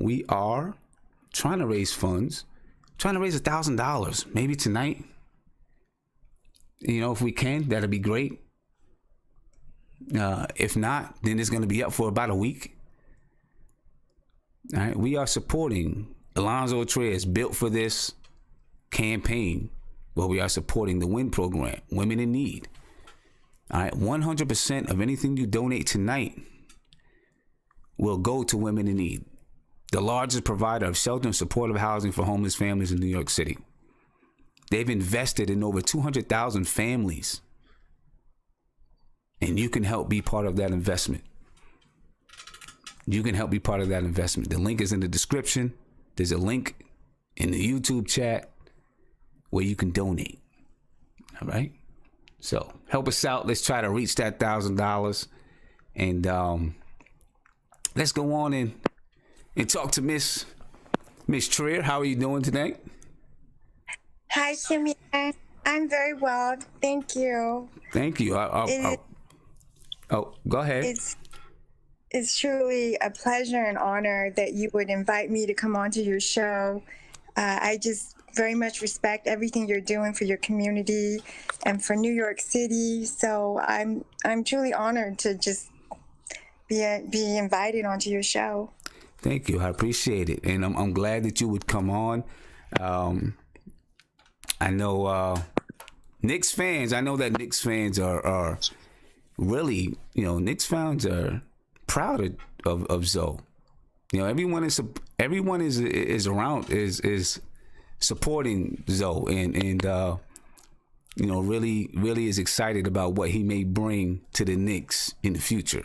we are trying to raise funds, trying to raise $1,000, maybe tonight. If we can, that'd be great. If not, then it's going to be up for about a week. All right, we are supporting Allonzo Trier is built for this campaign, where we are supporting the WIN program, Women in Need. All right, 100% of anything you donate tonight will go to Women in Need, the largest provider of shelter and supportive housing for homeless families in New York City. They've invested in over 200,000 families, and you can help be part of that investment. You can help be part of that investment. The link is in the description. There's a link in the YouTube chat where you can donate. All right? So help us out. Let's try to reach that $1,000. And let's go on and talk to Miss Trier. How are you doing today? Hi, Simeon. I'm very well. Thank you. Thank you. Go ahead. It's truly a pleasure and honor that you would invite me to come onto your show. I just very much respect everything you're doing for your community and for New York City. So I'm truly honored to just be invited onto your show. Thank you. I appreciate it, and I'm glad that you would come on. I know Knicks fans. I know that Knicks fans are really, Knicks fans are proud of Zoe. Everyone is around is supporting Zoe and really is excited about what he may bring to the Knicks in the future.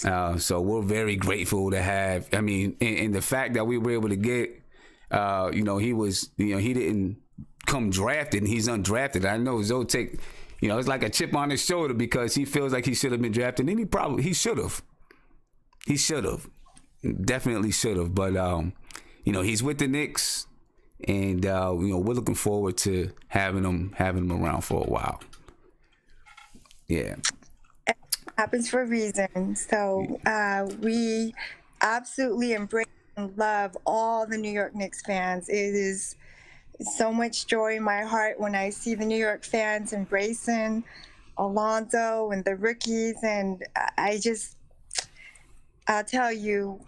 So we're very grateful to have. And the fact that we were able to get, he didn't come drafted and he's undrafted. I know Zoe take. It's like a chip on his shoulder because he feels like he should have been drafted, and he should have. He should have, definitely should have. But he's with the Knicks, and we're looking forward to having him around for a while. Yeah, it happens for a reason. So we absolutely embrace and love all the New York Knicks fans. It is so much joy in my heart when I see the New York fans embracing Alonzo and the rookies. And I'll tell you,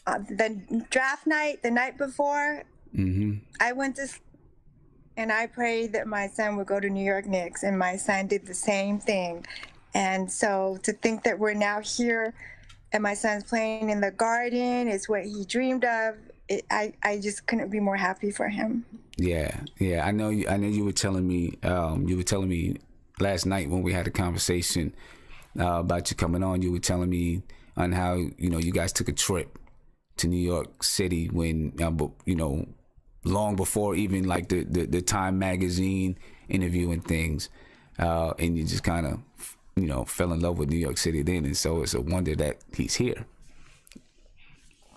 the draft night, the night before, I went to sleep and I prayed that my son would go to New York Knicks, and my son did the same thing. And so to think that we're now here and my son's playing in the Garden is what he dreamed of. I just couldn't be more happy for him. Yeah. I know you were telling me. You were telling me last night when we had a conversation about you coming on. You were telling me on how you guys took a trip to New York City when long before even like the Time magazine interview and things, and you just kind of fell in love with New York City then, and so it's a wonder that he's here.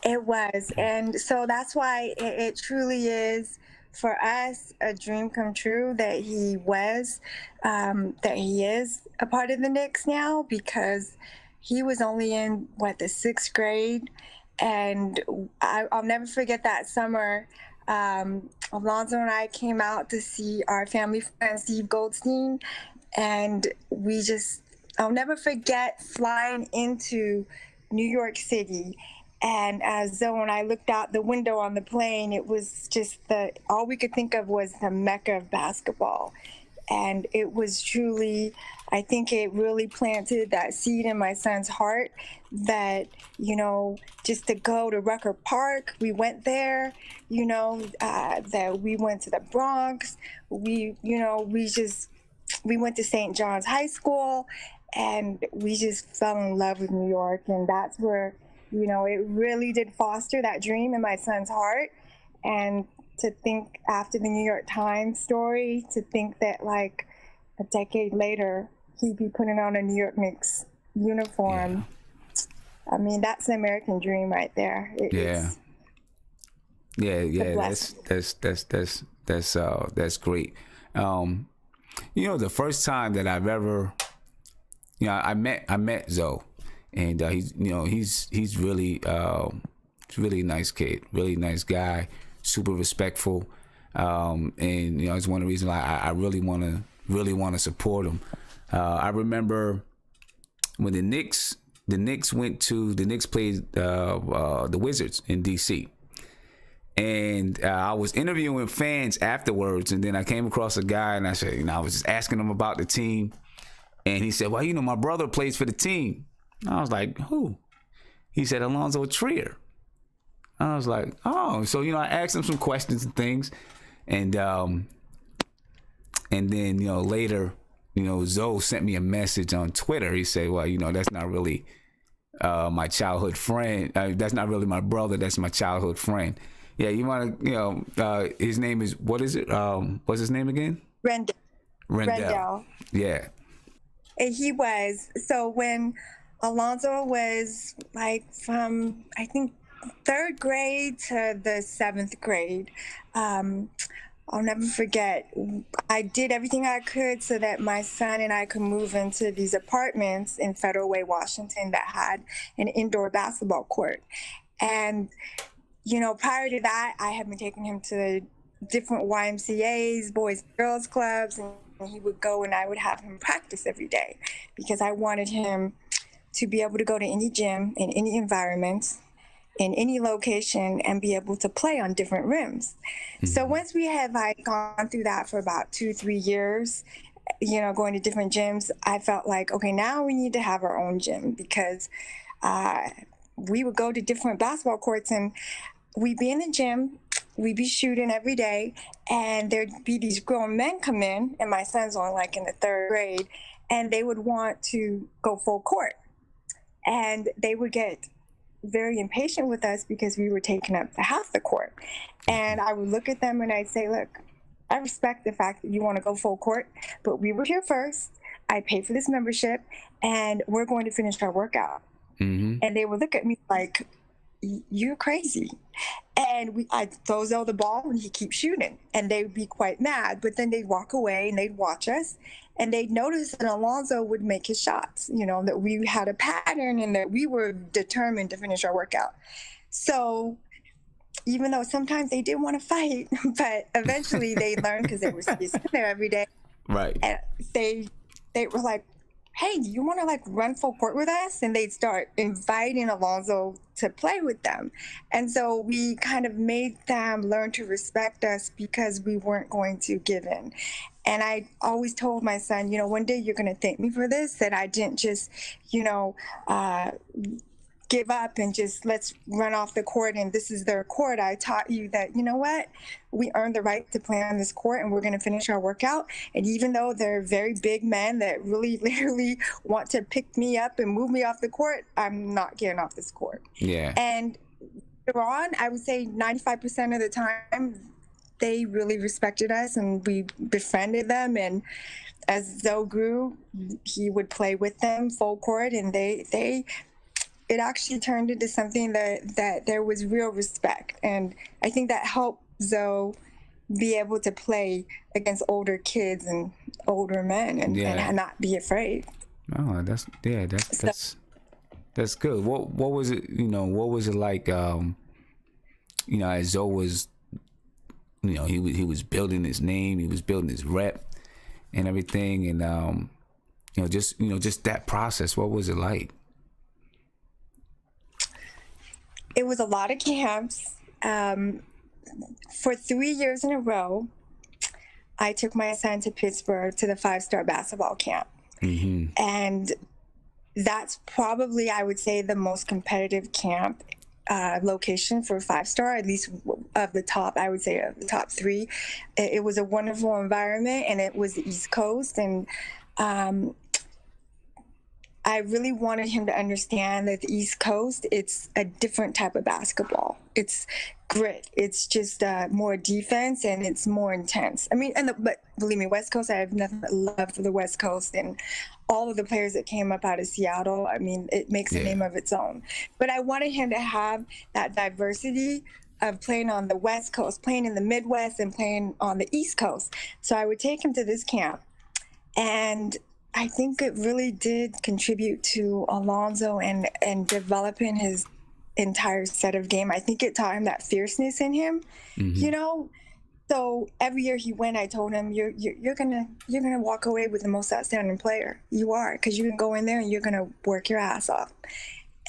It was, and so that's why it truly is for us a dream come true that he is a part of the Knicks now, because he was only in the 6th grade, and I'll never forget that summer. Alonzo and I came out to see our family friend Steve Goldstein, and I'll never forget flying into New York City. And as Zoe and I looked out the window on the plane, it was just all we could think of was the Mecca of basketball. And it was truly, I think it really planted that seed in my son's heart that, just to go to Rucker Park, we went there, that we went to the Bronx, we went to St. John's High School, and we just fell in love with New York. And that's where, it really did foster that dream in my son's heart. And to think after the New York Times story, to think that like a decade later, he'd be putting on a New York Knicks uniform. Yeah. That's the American dream right there. That's great. The first time that I've ever, I met Zoe. and he's really really nice kid, really nice guy, super respectful, and it's one of the reasons why I really want to support him. I remember when the Knicks played the Wizards in DC. And I was interviewing fans afterwards, and then I came across a guy, and I said, I was just asking him about the team, and he said, well, my brother plays for the team. I was like, who? He said, Allonzo Trier. I was like, oh. So, I asked him some questions and things, and then, later, Zoe sent me a message on Twitter. He said, well, that's not really my childhood friend. That's not really my brother. That's my childhood friend. Yeah, you want to, his name is, what is it? What's his name again? Rendell. Yeah. And he was, so when Alonzo was like from, I think, 3rd grade to the 7th grade, I'll never forget, I did everything I could so that my son and I could move into these apartments in Federal Way, Washington that had an indoor basketball court. And prior to that, I had been taking him to different YMCAs, Boys and Girls Clubs, and he would go and I would have him practice every day because I wanted him to be able to go to any gym in any environment, in any location, and be able to play on different rims. Mm-hmm. So once we had gone through that for about 2-3 years, going to different gyms, I felt like, okay, now we need to have our own gym because we would go to different basketball courts and we'd be in the gym, we'd be shooting every day, and there'd be these grown men come in, and my son's only in the 3rd grade, and they would want to go full court. And they would get very impatient with us because we were taking up half the court. And I would look at them and I'd say, look, I respect the fact that you want to go full court, but we were here first. I paid for this membership, and we're going to finish our workout. Mm-hmm. And they would look at me like, you're crazy. And I'd throw Zoe the ball and he'd keep shooting. And they'd be quite mad, but then they'd walk away and they'd watch us. And they'd notice that Alonzo would make his shots, that we had a pattern and that we were determined to finish our workout. So even though sometimes they did want to fight, but eventually they learned because they were sitting there every day. Right. And they were like, hey, do you want to run full court with us? And they'd start inviting Alonzo to play with them. And so we kind of made them learn to respect us because we weren't going to give in. And I always told my son, one day you're going to thank me for this, that I didn't just, give up and just let's run off the court and this is their court. I taught you that, what? We earned the right to play on this court and we're going to finish our workout. And even though they're very big men that really literally want to pick me up and move me off the court, I'm not getting off this court. Yeah. And later on, I would say 95% of the time, they really respected us and we befriended them. And as Zoe grew, he would play with them full court, and it actually turned into something that there was real respect. And I think that helped Zoe be able to play against older kids and older men and not be afraid. Oh, that's good. What was it, what was it like, as Zoe was, he was building his name, he was building his rep and everything. And, just that process, what was it like? It was a lot of camps. For 3 years in a row, I took my son to Pittsburgh to the 5-star basketball camp. Mm-hmm. And that's probably, I would say, the most competitive camp location for 5-star, at least of the top, I would say, of the top 3. It was a wonderful environment, and it was the East Coast. And I really wanted him to understand that the East Coast, it's a different type of basketball. It's grit. It's just more defense, and it's more intense. I mean, but believe me, West Coast, I have nothing but love for the West Coast and all of the players that came up out of Seattle. I mean, it makes a name of its own. But I wanted him to have that diversity of playing on the West Coast, playing in the Midwest, and playing on the East Coast. So I would take him to this camp, and I think it really did contribute to Alonzo and developing his entire set of game. I think it taught him that fierceness in him, you know. So every year he went, I told him, you're gonna walk away with the most outstanding player. You are, because you can go in there and you're gonna work your ass off.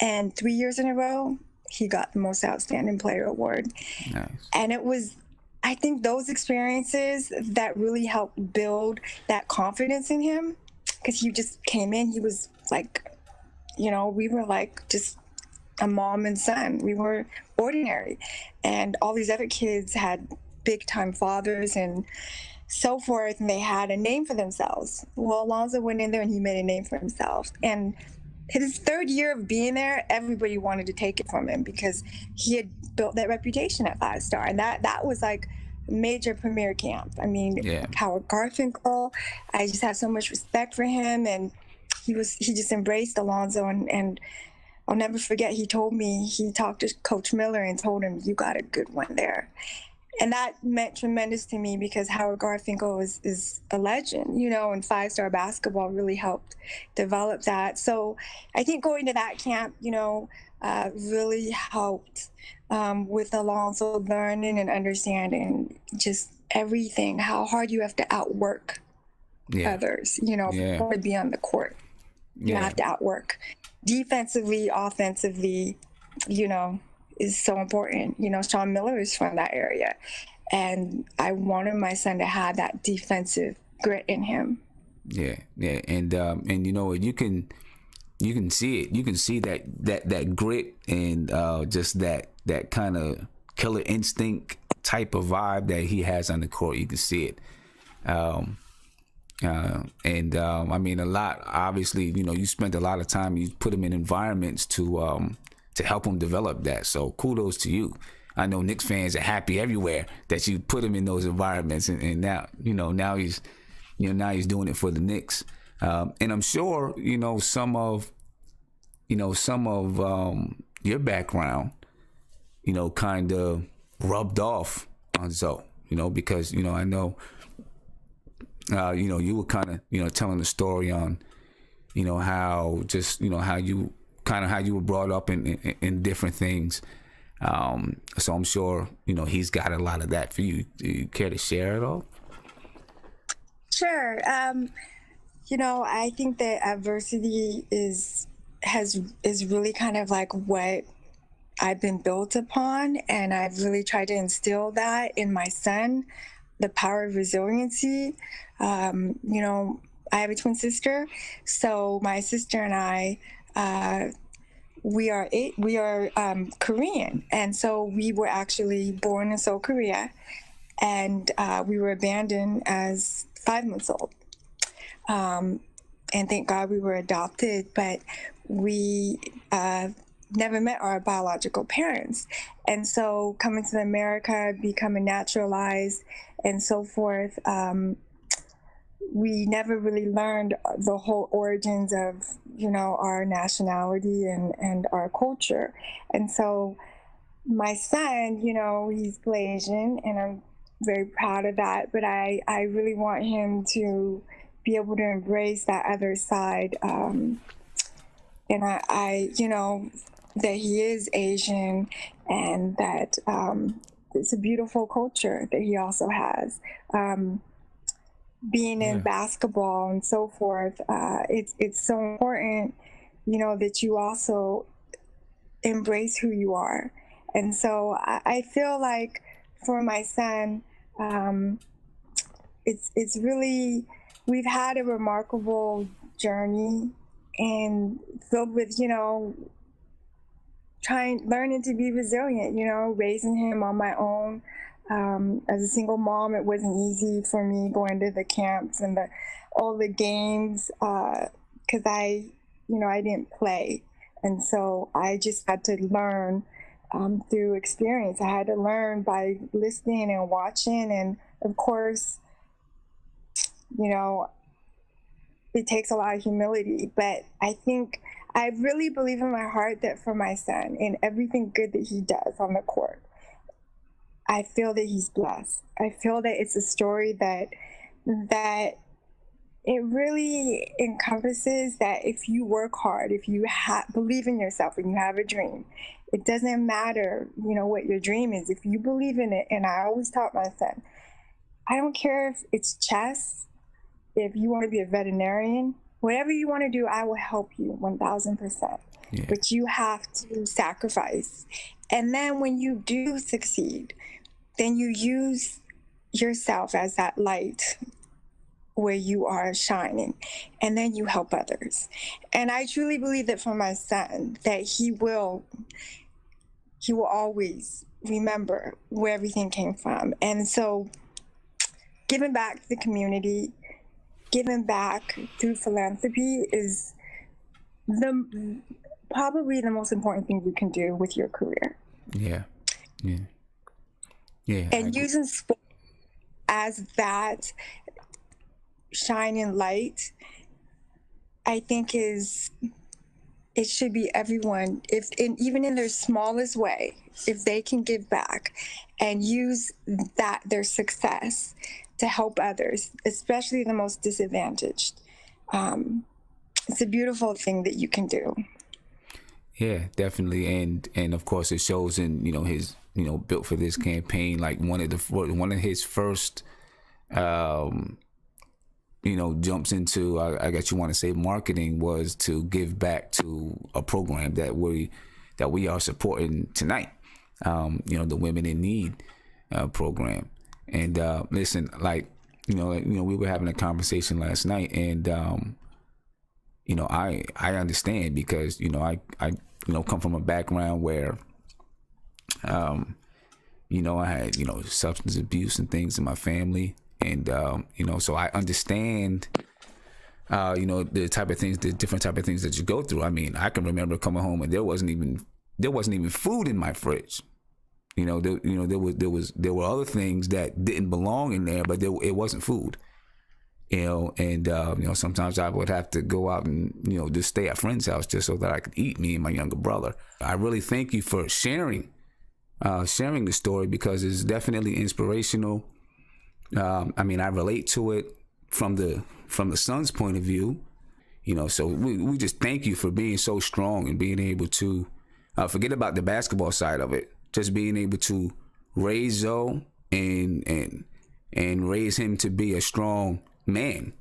And 3 years in a row, he got the most outstanding player award. Nice. And it was, I think, those experiences that really helped build that confidence in him, because he just came in, he was like, you know, we were like just a mom and son. We were ordinary, and all these other kids had big time fathers and so forth, and they had a name for themselves. Well, Alonzo went in there and he made a name for himself, and his third year of being there, everybody wanted to take it from him because he had built that reputation at 5-star, and that was like major premier camp. I mean, Howard Garfinkel, I just had so much respect for him, and he just embraced Alonzo, and I'll never forget, he told me, he talked to Coach Miller and told him, you got a good one there. And that meant tremendous to me because Howard Garfinkel is a legend, you know, and 5-star basketball really helped develop that. So I think going to that camp, you know, really helped with Alonzo learning and understanding just everything, how hard you have to outwork others, you know, to be on the court. You have to outwork. Defensively, offensively, you know, is so important. You know, Sean Miller is from that area, and I wanted my son to have that defensive grit in him. Yeah, and you know, you can see it. You can see that grit and just that kind of killer instinct type of vibe that he has on the court. You can see it. I mean, a lot, obviously, you know, you spent a lot of time, you put him in environments to help him develop that. So kudos to you. I know Knicks fans are happy everywhere that you put him in those environments, and now, you know, now he's doing it for the Knicks. And I'm sure, you know, some of your background, you know, kind of rubbed off on Zoe, you know, because, you know, I know, you know, you were kind of, you know, telling the story on, you know, how just, you know, how you were brought up in different things. So I'm sure, you know, he's got a lot of that for you. Do you care to share it all? Sure. You know, I think that adversity is really kind of like what I've been built upon, and I've really tried to instill that in my son, the power of resiliency. You know, I have a twin sister, so my sister and I, we are Korean, and so we were actually born in Seoul, Korea, and we were abandoned as 5 months old. And thank God we were adopted, but we never met our biological parents. And so coming to America, becoming naturalized and so forth, we never really learned the whole origins of, you know, our nationality and our culture. And so my son, you know, he's Malaysian, and I'm very proud of that, but I really want him to be able to embrace that other side. And I you know, that he is Asian, and that it's a beautiful culture that he also has. Being in basketball and so forth, it's so important, you know, that you also embrace who you are. And so I feel like for my son, it's really, we've had a remarkable journey, and filled with, you know, learning to be resilient, you know, raising him on my own. As a single mom, it wasn't easy for me going to the camps and all the games, because I didn't play. And so I just had to learn through experience. I had to learn by listening and watching. And of course, you know, it takes a lot of humility, but I really believe in my heart that for my son and everything good that he does on the court, I feel that he's blessed. I feel that it's a story that It really encompasses that if you work hard, if you believe in yourself and you have a dream, it doesn't matter, what your dream is. If you believe in it, and I always taught my son, I don't care if it's chess, if you want to be a veterinarian, whatever you want to do, I will help you 1000%. Yeah. But you have to sacrifice. And then when you do succeed, then you use yourself as that light where you are shining, and then you help others. And I truly believe that for my son, that he will always remember where everything came from. And so giving back to the community, giving back through philanthropy is probably the most important thing you can do with your career. Yeah. And using sport as that shining light, I think it should be everyone, even in their smallest way, if they can give back and use their success to help others, especially the most disadvantaged. It's a beautiful thing that you can do. Yeah, definitely, and of course it shows in his built for this campaign, like one of his first jumps into, I guess you want to say, marketing, was to give back to a program that we are supporting tonight. The Women in Need program. And listen, like we were having a conversation last night, and I understand, because I come from a background where I had substance abuse and things in my family. And, so I understand, the different type of things that you go through. I mean, I can remember coming home and there wasn't even food in my fridge. There were other things that didn't belong in there, but it wasn't food. And sometimes I would have to go out and, just stay at friends' house just so that I could eat, me and my younger brother. I really thank you for sharing the story, because it's definitely inspirational. I relate to it from the son's point of view, so we just thank you for being so strong and being able to forget about the basketball side of it, just being able to raise Zoe and raise him to be a strong man,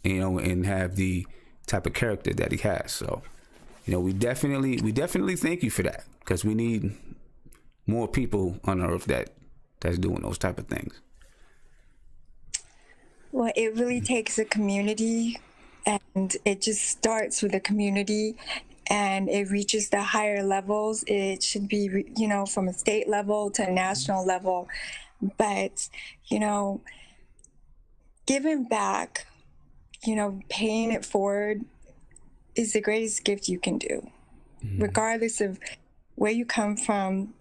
and have the type of character that he has. So, we definitely thank you for that, because we need more people on earth that's doing those type of things. Well, it really takes a community, and it just starts with a community, and it reaches the higher levels. It should be, from a state level to a national level. But, giving back, paying it forward is the greatest gift you can do, regardless of where you come from.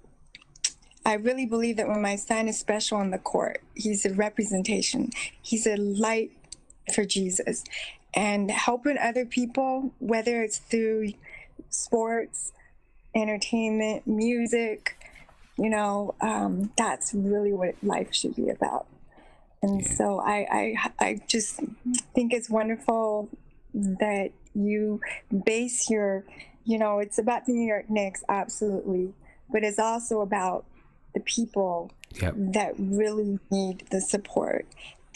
I really believe that when my son is special on the court, he's a representation. He's a light for Jesus. And helping other people, whether it's through sports, entertainment, music, that's really what life should be about. And so I just think it's wonderful that you base your, it's about the New York Knicks, absolutely, but it's also about the people that really need the support.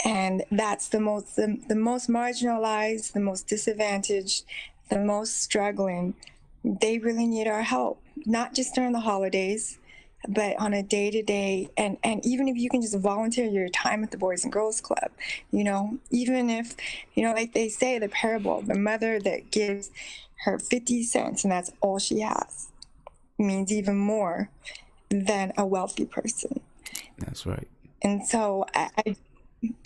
And that's the most marginalized, the most disadvantaged, the most struggling. They really need our help, not just during the holidays, but on a day-to-day. And even if you can just volunteer your time at the Boys and Girls Club, even if, like they say, the parable, the mother that gives her 50 cents and that's all she has, means even more than a wealthy person. That's right. And so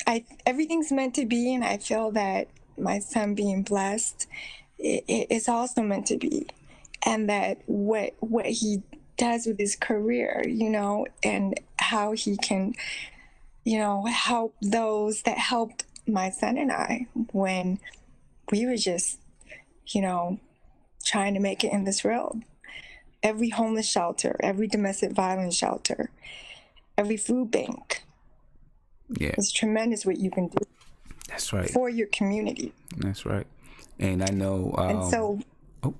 I everything's meant to be, and I feel that my son being blessed, it's also meant to be, and that what he does with his career, and how he can, help those that helped my son and I when we were just, trying to make it in this world. Every homeless shelter, every domestic violence shelter, every food bank. Yeah. It's tremendous what you can do. That's right. for your community. That's right. And I know. And so, Oh,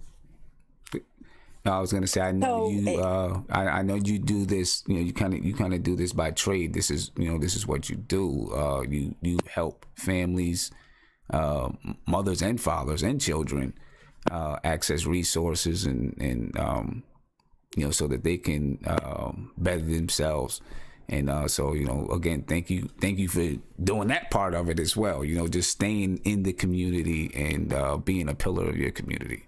no, I was gonna say I know you. I know you do this. You know, you kind of do this by trade. This is this is what you do. You help families, mothers and fathers and children, access resources and so that they can better themselves. And so again, thank you for doing that part of it as well. Just staying in the community and being a pillar of your community.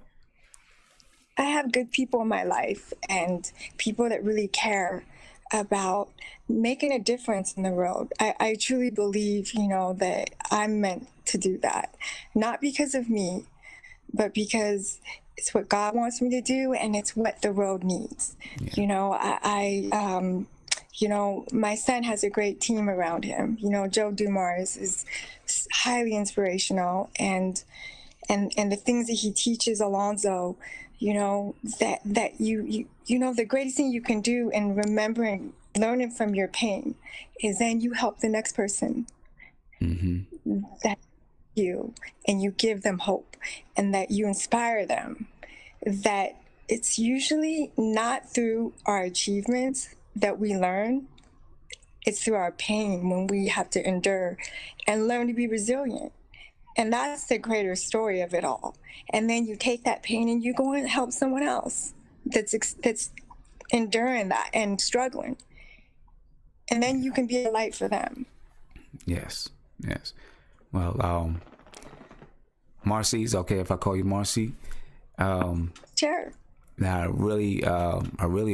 I have good people in my life and people that really care about making a difference in the world. I truly believe, that I'm meant to do that, not because of me, but because it's what God wants me to do and it's what the world needs. Yeah. My son has a great team around him. Joe Dumars is highly inspirational, and the things that he teaches Alonzo, that the greatest thing you can do in learning from your pain is then you help the next person. Mm-hmm. That you, and you give them hope, and that you inspire them, that it's usually not through our achievements that we learn. It's through our pain when we have to endure and learn to be resilient. And that's the greater story of it all. And then you take that pain and you go and help someone else that's enduring that and struggling. And then you can be a light for them. Yes. Well, Marcie, is okay if I call you Marcie? Sure. Now, I really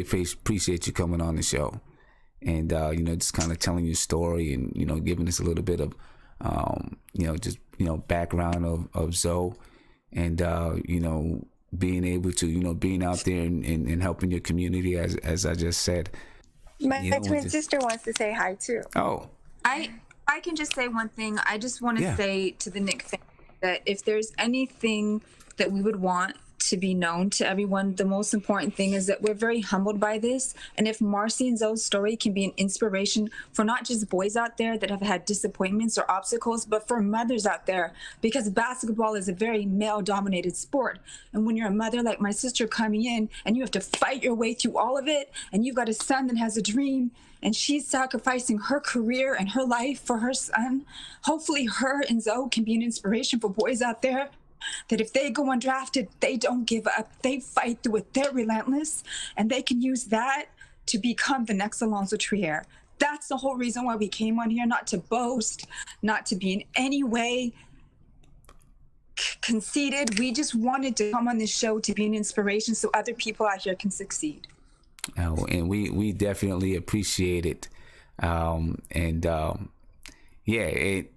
appreciate you coming on the show, and just kind of telling your story and giving us a little bit of background of Zoe, and being able to being out there and helping your community as I just said. My twin sister wants to say hi too. Oh, I can just say one thing. I just want to say to the Knicks family that if there's anything that we would want to be known to everyone, the most important thing is that we're very humbled by this. And if Marcie and Zoe's story can be an inspiration for not just boys out there that have had disappointments or obstacles, but for mothers out there, because basketball is a very male-dominated sport. And when you're a mother like my sister coming in and you have to fight your way through all of it, and you've got a son that has a dream, and she's sacrificing her career and her life for her son, hopefully her and Zoe can be an inspiration for boys out there that if they go undrafted, they don't give up. They fight through it. They're relentless, and they can use that to become the next Allonzo Trier. That's the whole reason why we came on here, not to boast, not to be in any way conceited. We just wanted to come on this show to be an inspiration so other people out here can succeed. Oh, and we definitely appreciate it.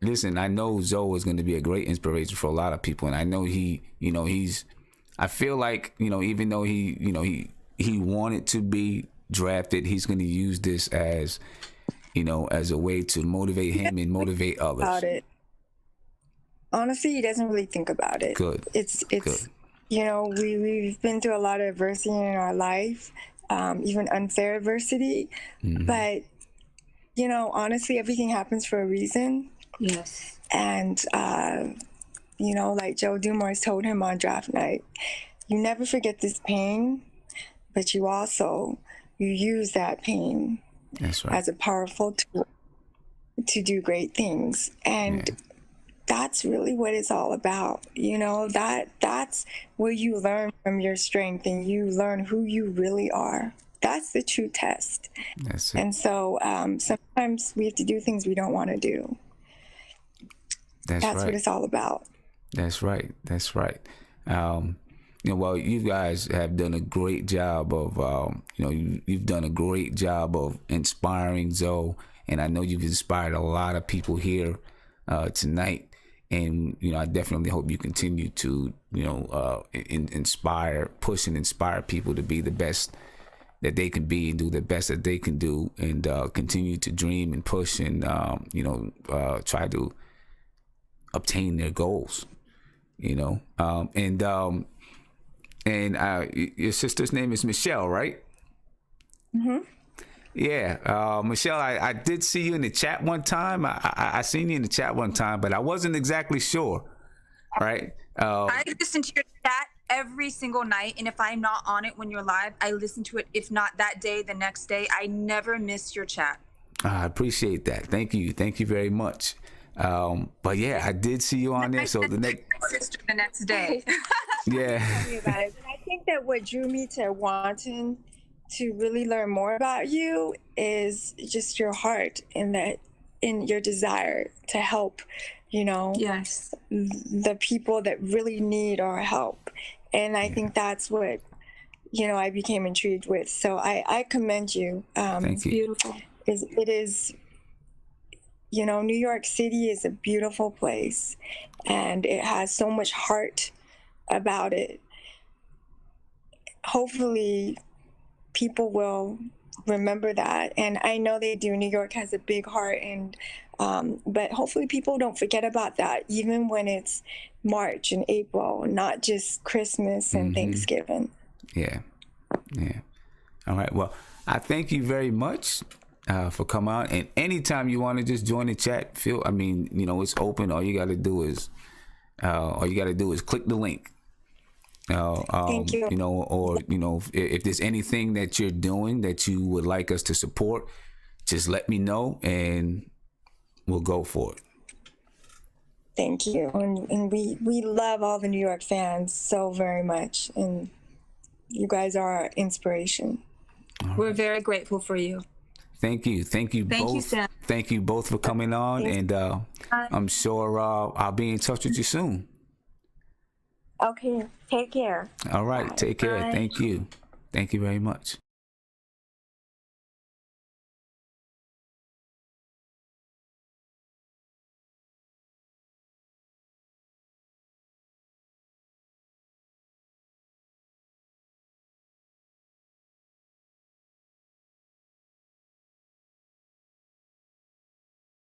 Listen, I know Zoe is going to be a great inspiration for a lot of people, and I know I feel like, even though he wanted to be drafted, he's going to use this as a way to motivate him and motivate others. About it. Honestly, he doesn't really think about it. Good. It's Good. We've been through a lot of adversity in our life, even unfair adversity, mm-hmm. But honestly, everything happens for a reason. Yes. And, like Joe Dumars told him on draft night, you never forget this pain, but you use that pain as a powerful tool to do great things. And that's really what it's all about. That's where you learn from your strength and you learn who you really are. That's the true test. That's it. And so sometimes we have to do things we don't want to do. That's right. What it's all about. That's right. Well, you guys have done a great job of, you've done a great job of inspiring Zoe. And I know you've inspired a lot of people here tonight. And, I definitely hope you continue to, push and inspire people to be the best that they can be and do the best that they can do, and continue to dream and push and try to obtain their goals. And your sister's name is Michelle, right? Mm-hmm. Yeah, Michelle, I did see you in the chat one time. I seen you in the chat one time, but I wasn't exactly sure. Right? I listen to your chat every single night, and if I'm not on it when you're live, I listen to it. If not that day, the next day. I never miss your chat. I appreciate that. Thank you very much. But yeah, I did see you on there. So the next day. Yeah. Tell me about it. And I think that what drew me to wanting to really learn more about you is just your heart and that in your desire to help, you know, yes, the people that really need our help. And I think that's what, you know, I became intrigued with. So I commend you. Thank you. Beautiful. It is, you know, New York City is a beautiful place and it has so much heart about it. Hopefully people will remember that, and I know they do. New York has a big heart, and but hopefully people don't forget about that, even when it's March and April, not just Christmas and Thanksgiving. Yeah. All right. Well, I thank you very much for coming on, and anytime you want to just join the chat, I mean, you know, it's open. All you got to do is click the link. Thank you. You know, or you know, if there's anything that you're doing that you would like us to support, just let me know and we'll go for it. Thank you. And we love all the New York fans so very much, and you guys are our inspiration. We're very grateful for you. Thank you both. Sam. Thank you both for coming on. Thanks. And I'm sure I'll be in touch with you soon. Okay, take care. All right, take care. Bye. Thank you very much.